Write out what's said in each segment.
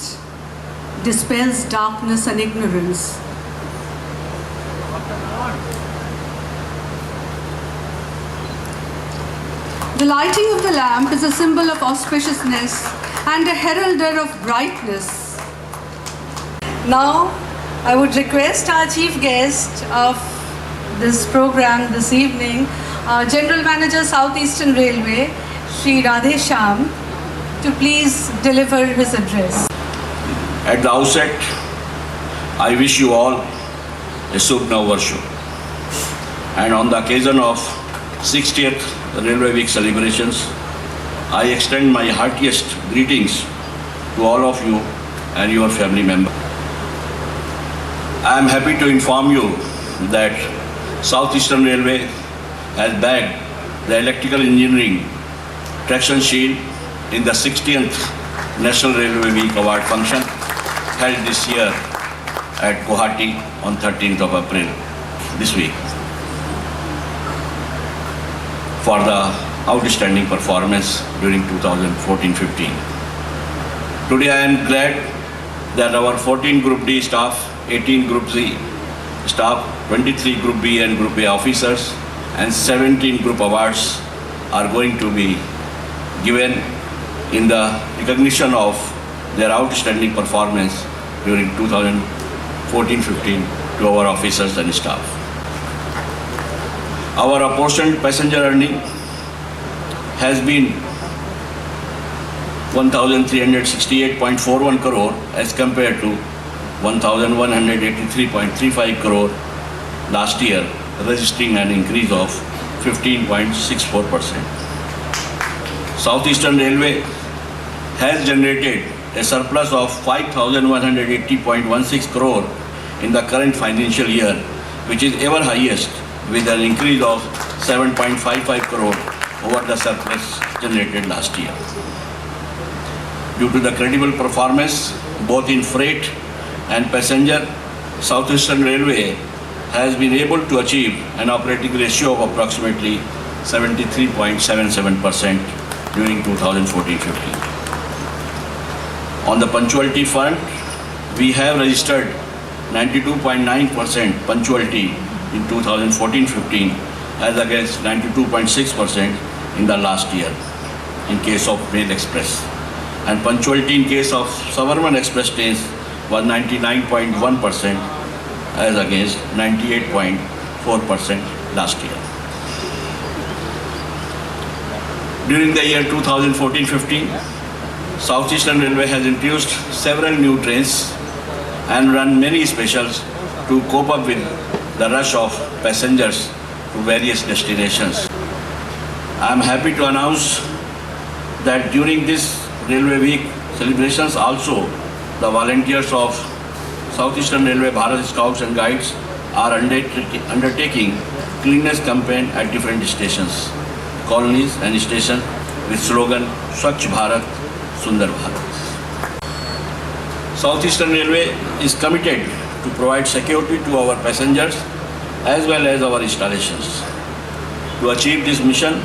light dispels darkness and ignorance. The lighting of the lamp is a symbol of auspiciousness and a heralder of brightness. Now, I would request our chief guest of this program this evening, General Manager Southeastern Railway, Shri Radhe Shyam, to please deliver his address. At the outset, I wish you all a Shubh Navarsho. And on the occasion of 60th Railway Week celebrations, I extend my heartiest greetings to all of you and your family members. I am happy to inform you that Southeastern Railway has bagged the Electrical Engineering Traction Shield in the 60th National Railway Week Award function held this year at Guwahati on 13th of April this week for the outstanding performance during 2014-15. Today I am glad that our 14 Group D staff, 18 Group Z staff, 23 Group B and Group A officers and 17 Group Awards are going to be given in the recognition of their outstanding performance during 2014-15 to our officers and staff. Our apportioned passenger earning has been 1,368.41 crore as compared to 1,183.35 crore last year, registering an increase of 15.64%. Southeastern Railway has generated a surplus of 5,180.16 crore in the current financial year, which is ever highest, with an increase of 7.55 crore over the surplus generated last year. Due to the credible performance both in freight and passenger, Southeastern Railway has been able to achieve an operating ratio of approximately 73.77% during 2014-15. On the punctuality front, we have registered 92.9% punctuality in 2014-15 as against 92.6% in the last year in case of Mail Express. And punctuality in case of Suburban Express trains was 99.1% as against 98.4% last year. During the year 2014-15, Southeastern Railway has introduced several new trains and run many specials to cope up with the rush of passengers to various destinations. I am happy to announce that during this Railway Week celebrations also, the volunteers of Southeastern Railway Bharat Scouts and Guides are undertaking cleanliness campaign at different stations, colonies and stations with slogan Swachh Bharat, Sundar Bharat. Southeastern Railway is committed to provide security to our passengers as well as our installations. To achieve this mission,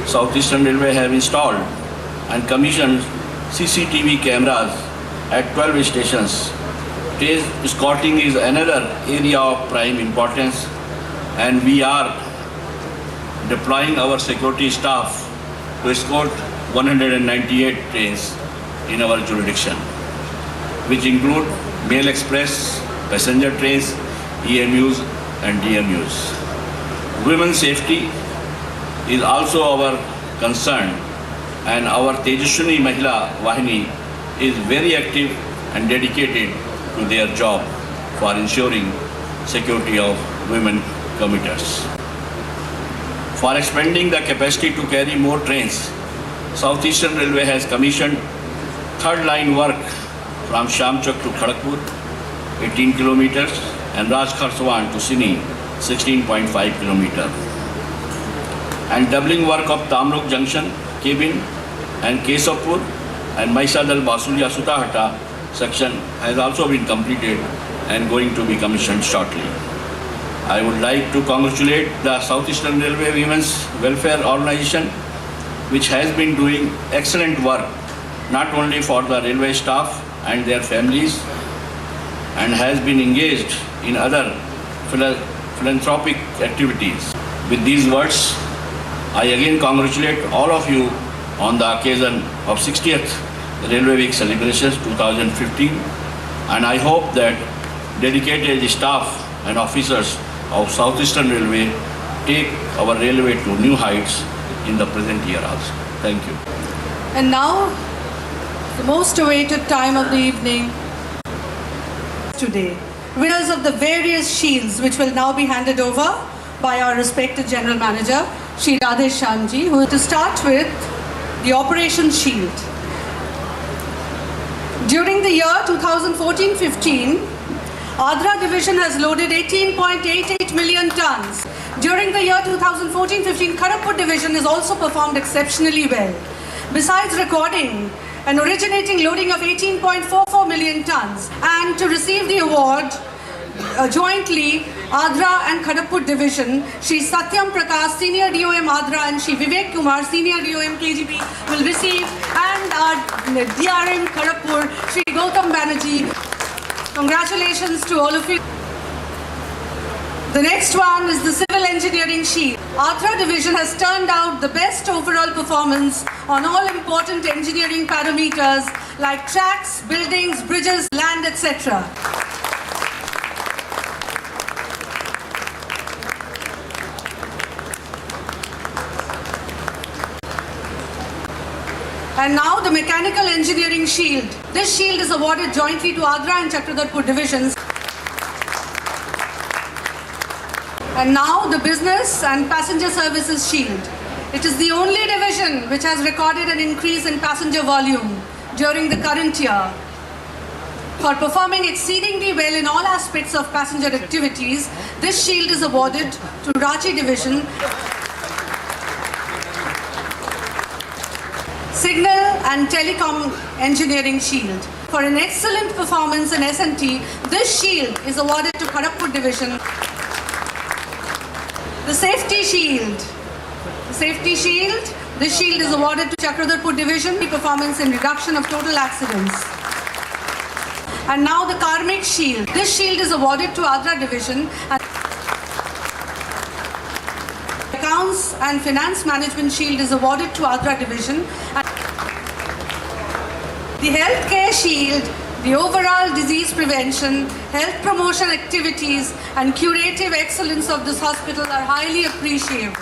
Southeastern Railway have installed and commissioned CCTV cameras at 12 stations. Train escorting is another area of prime importance, and we are deploying our security staff to escort 198 trains in our jurisdiction, which include Mail Express, passenger trains, EMUs and DMUs. Women's safety is also our concern, and our Tejaswini Mahila Vahini is very active and dedicated to their job for ensuring security of women commuters. For expanding the capacity to carry more trains, Southeastern Railway has commissioned third line work from Shamchak to Kharagpur, 18 kilometers, and Rajkharswan to Sini, 16.5 kilometers. And doubling work of Tamluk Junction, Kebin, and Kesapur, and Maisadal Basulia Sutahata section has also been completed and going to be commissioned shortly. I would like to congratulate the Southeastern Railway Women's Welfare Organization, which has been doing excellent work not only for the railway staff and their families and has been engaged in other philanthropic activities. With these words, I again congratulate all of you on the occasion of 60th Railway Week celebrations 2015, and I hope that dedicated staff and officers of South Eastern Railway take our railway to new heights in the present year also. Thank you. And now, the most awaited time of the evening today. Winners of the various shields, which will now be handed over by our respected General Manager, Shri Radhesh Shyamji, who is to start with the Operation Shield. During the year 2014-15, Adra Division has loaded 18.88 million tons. During the year 2014-15, Kharagpur Division has also performed exceptionally well. Besides recording an originating loading of 18.44 million tons, and to receive the award jointly, Adra and Kharagpur Division, Shri Satyam Prakash, Senior DOM Adra, and Shri Vivek Kumar, Senior DOM KGP, will receive, and our DRM Kharagpur, Shri Gautam Banerjee. Congratulations to all of you. The next one is the Civil Engineering Shield. Adra Division has turned out the best overall performance on all important engineering parameters like tracks, buildings, bridges, land, etc. And now the Mechanical Engineering Shield. This shield is awarded jointly to Adra and Chakradarpur divisions. And now the Business and Passenger Services Shield. It is the only division which has recorded an increase in passenger volume during the current year. For performing exceedingly well in all aspects of passenger activities, this shield is awarded to Ranchi Division. Signal and Telecom Engineering Shield. For an excellent performance in S&T, this shield is awarded to Kharagpur Division. The Safety Shield. This shield is awarded to Chakradarpur Division. Performance in reduction of total accidents. And now the Karmic Shield. This shield is awarded to Adra Division. And Accounts and Finance Management Shield is awarded to Adra Division. And the Healthcare Shield, the overall disease prevention, health promotion activities and curative excellence of this hospital are highly appreciable.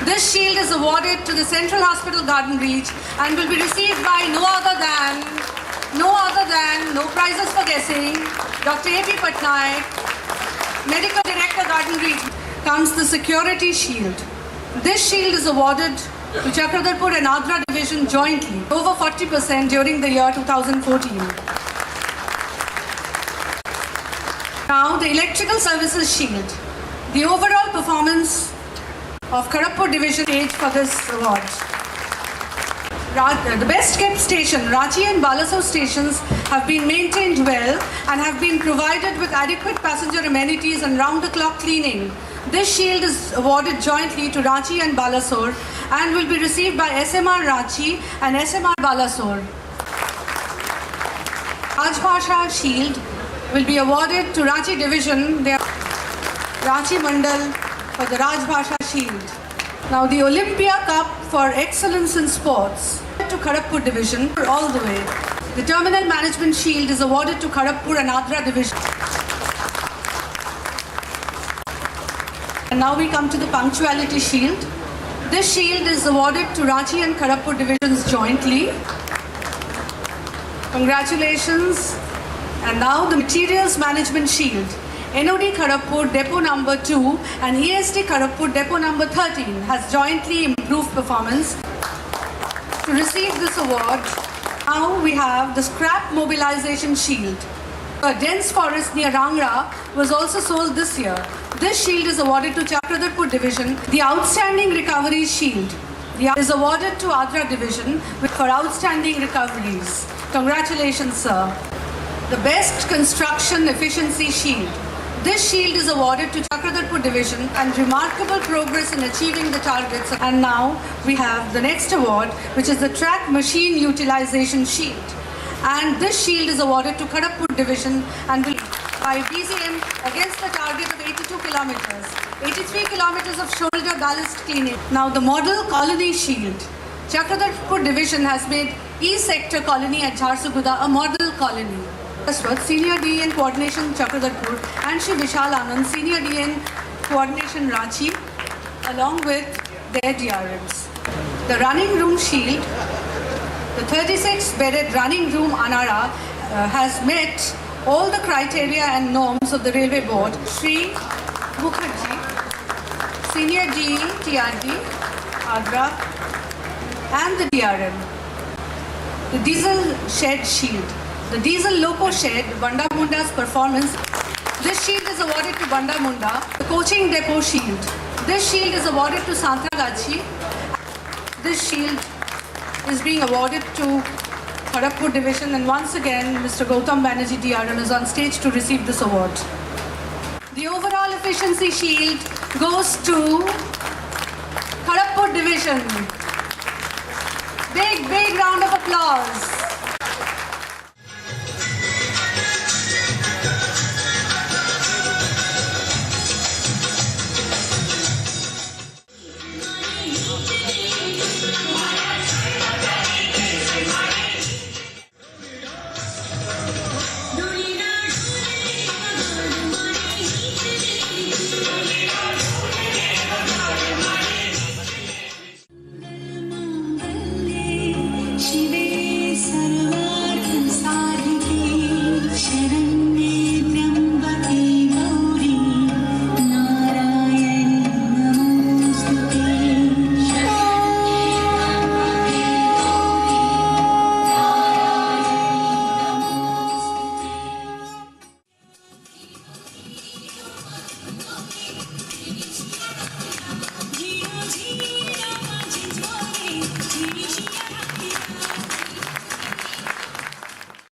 This shield is awarded to the Central Hospital Garden Reach and will be received by no prizes for guessing, Dr. A.P. Patnaik, Medical Director Garden Reach. Comes the Security Shield. This shield is awarded to Chakradarpur and Adra Division jointly, over 40% during the year 2014. Now the Electrical Services Shield. The overall performance of Kharagpur Division stage for this award. The best kept station, Ranchi and Balasore stations have been maintained well and have been provided with adequate passenger amenities and round-the-clock cleaning. This shield is awarded jointly to Ranchi and Balasore and will be received by SMR Ranchi and SMR Balasore. Rajbhasha Shield will be awarded to Ranchi Division, Ranchi Mandal, for the Rajbhasha Shield. Now the Olympia Cup for Excellence in Sports to Kharagpur Division all the way. The Terminal Management Shield is awarded to Kharagpur and Adra Division. And now we come to the Punctuality Shield. This shield is awarded to Ranchi and Kharagpur divisions jointly. Congratulations. And now the Materials Management Shield. NOD Kharagpur Depot number 2 and ESD Kharagpur Depot number 13 has jointly improved performance. To receive this award, now we have the Scrap Mobilization Shield. A dense forest near Rangra was also sold this year. This shield is awarded to Chakradarpur Division. The Outstanding Recovery Shield is awarded to Adra Division for outstanding recoveries. Congratulations, sir. The Best Construction Efficiency Shield. This shield is awarded to Chakradarpur Division and remarkable progress in achieving the targets. And now we have the next award, which is the Track Machine Utilization Shield. And this shield is awarded to Kharagpur Division and will by BCM against the target of 82 kilometers. 83 kilometers of shoulder ballast cleaning. Now the model colony shield. Chakradarpur Division has made East Sector Colony at Jharsuguda a model colony. Aswath, Senior DN Coordination Chakradarpur, and Shri Vishal Anand, Senior DN Coordination Ranchi, along with their DRMs. The running room shield, the 36-bedded running room Anara has met all the criteria and norms of the Railway Board. Shri Mukherjee, Senior DE, TRD, Agra, and the DRM. The diesel shed shield. The diesel loco shed, Banda Munda's performance. This shield is awarded to Banda Munda. The coaching depot shield. This shield is awarded to Santragachi. This shield is being awarded to Kharagpur Division, and once again Mr. Gautam Banerjee DRM is on stage to receive this award. The overall efficiency shield goes to Kharagpur Division. Big round of applause.